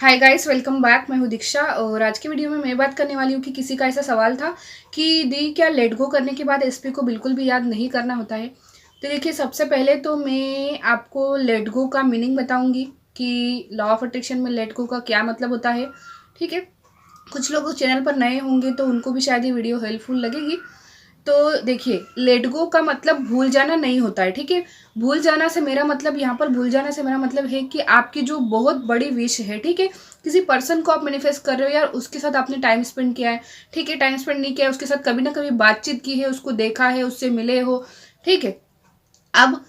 Hi guys, welcome back. मैं हूँ दीक्षा और आज की वीडियो में मैं बात करने वाली हूँ कि किसी का ऐसा सवाल था कि दी क्या लेट गो करने के बाद एसपी को बिल्कुल भी याद नहीं करना होता है। तो देखिए, सबसे पहले तो मैं आपको लेट गो का मीनिंग बताऊंगी कि लॉ ऑफ अट्रैक्शन में लेट गो का क्या मतलब होता है। ठीक है, कुछ लोग उस चैनल पर नए होंगे तो उनको भी शायद ये वीडियो हेल्पफुल लगेगी। तो देखिए, लेट गो का मतलब भूल जाना नहीं होता है। ठीक है, भूल जाना से मेरा मतलब, यहाँ पर भूल जाना से मेरा मतलब है कि आपकी जो बहुत बड़ी विश है, ठीक है, किसी पर्सन को आप मैनिफेस्ट कर रहे हो यार, उसके साथ आपने टाइम स्पेंड किया है, ठीक है, टाइम स्पेंड नहीं किया है, उसके साथ कभी ना कभी बातचीत की है, उसको देखा है, उससे मिले हो, ठीक है। अब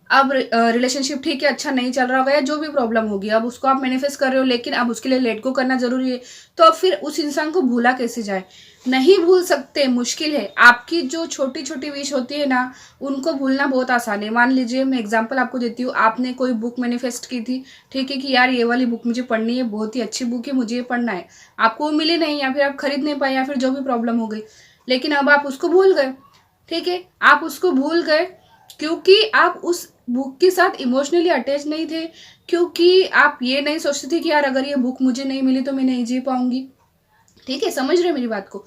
अब रिलेशनशिप ठीक है, अच्छा नहीं चल रहा होगा या जो भी प्रॉब्लम होगी, अब उसको आप मैनिफेस्ट कर रहे हो, लेकिन अब उसके लिए लेट गो करना जरूरी है। तो अब फिर उस इंसान को भूला कैसे जाए? नहीं भूल सकते, मुश्किल है। आपकी जो छोटी छोटी विश होती है ना, उनको भूलना बहुत आसान है। मान लीजिए, मैं एग्जांपल आपको देती हूँ, आपने कोई बुक मैनिफेस्ट की थी, ठीक है, कि यार ये वाली बुक मुझे पढ़नी है, बहुत ही अच्छी बुक है, मुझे ये पढ़ना है। आपको वो मिली नहीं, या फिर आप खरीद नहीं पाए, या फिर जो भी प्रॉब्लम हो गई, लेकिन अब आप उसको भूल गए। ठीक है, आप उसको भूल गए क्योंकि आप उस बुक के साथ इमोशनली अटैच नहीं थे, क्योंकि आप ये नहीं सोचते थे कि यार अगर ये बुक मुझे नहीं मिली तो मैं नहीं जी पाऊंगी। ठीक है, समझ रहे मेरी बात को?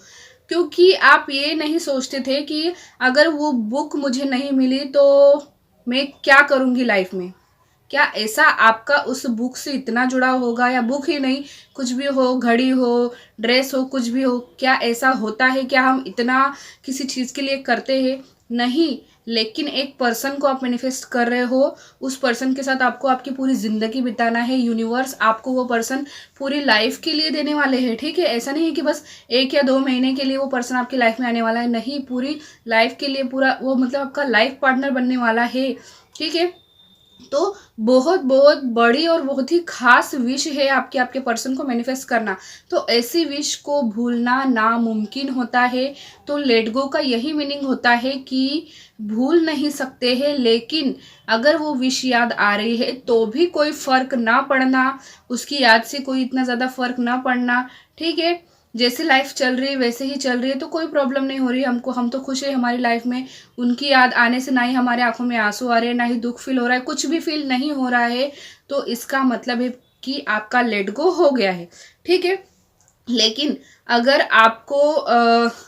क्योंकि आप ये नहीं सोचते थे कि अगर वो बुक मुझे नहीं मिली तो मैं क्या करूंगी लाइफ में। क्या ऐसा आपका उस बुक से इतना जुड़ा होगा, या बुक ही नहीं, कुछ भी हो, घड़ी हो, ड्रेस हो, कुछ भी हो, क्या ऐसा होता है? क्या हम इतना किसी चीज़ के लिए करते हैं? नहीं। लेकिन एक पर्सन को आप मैनिफेस्ट कर रहे हो, उस पर्सन के साथ आपको आपकी पूरी ज़िंदगी बिताना है। यूनिवर्स आपको वो पर्सन पूरी लाइफ के लिए देने वाले हैं। ठीक है, ऐसा नहीं है कि बस 1 या 2 महीने के लिए वो पर्सन आपकी लाइफ में आने वाला है। नहीं, पूरी लाइफ के लिए, पूरा वो मतलब आपका लाइफ पार्टनर बनने वाला है। ठीक है, तो बहुत बहुत बड़ी और बहुत ही खास विश है आपके आपके पर्सन को मैनिफेस्ट करना। तो ऐसी विश को भूलना नामुमकिन होता है। तो लेट गो का यही मीनिंग होता है कि भूल नहीं सकते हैं, लेकिन अगर वो विश याद आ रही है तो भी कोई फर्क ना पड़ना, उसकी याद से कोई इतना ज़्यादा फर्क ना पड़ना। ठीक है, जैसे लाइफ चल रही है वैसे ही चल रही है, तो कोई प्रॉब्लम नहीं हो रही हमको, हम तो खुश है हमारी लाइफ में। उनकी याद आने से ना ही हमारे आंखों में आंसू आ रहे हैं, ना ही दुख फील हो रहा है, कुछ भी फील नहीं हो रहा है। तो इसका मतलब है कि आपका लेट गो हो गया है। ठीक है, लेकिन अगर आपको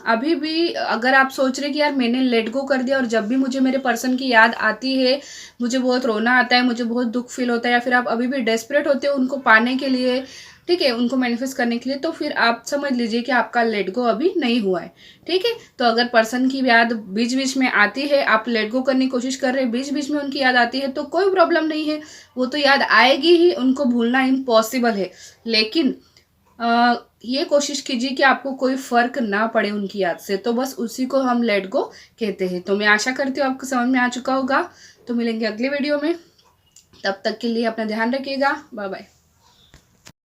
अभी भी अगर आप सोच रहे कि यार मैंने लेट गो कर दिया और जब भी मुझे मेरे पर्सन की याद आती है मुझे बहुत रोना आता है, मुझे बहुत दुख फील होता है, या फिर आप अभी भी डेस्परेट होते हो उनको पाने के लिए, ठीक है, उनको मैनिफेस्ट करने के लिए, तो फिर आप समझ लीजिए कि आपका लेट गो अभी नहीं हुआ है। ठीक है, तो अगर पर्सन की याद बीच बीच में आती है, आप लेट गो करने की कोशिश कर रहे हैं, बीच बीच में उनकी याद आती है, तो कोई प्रॉब्लम नहीं है। वो तो याद आएगी ही, उनको भूलना इम्पॉसिबल है। लेकिन ये कोशिश कीजिए कि आपको कोई फर्क ना पड़े उनकी याद से, तो बस उसी को हम लेट गो कहते हैं। तो मैं आशा करती हूँ आपको समझ में आ चुका होगा। तो मिलेंगे अगले वीडियो में, तब तक के लिए अपना ध्यान रखिएगा। Bye bye.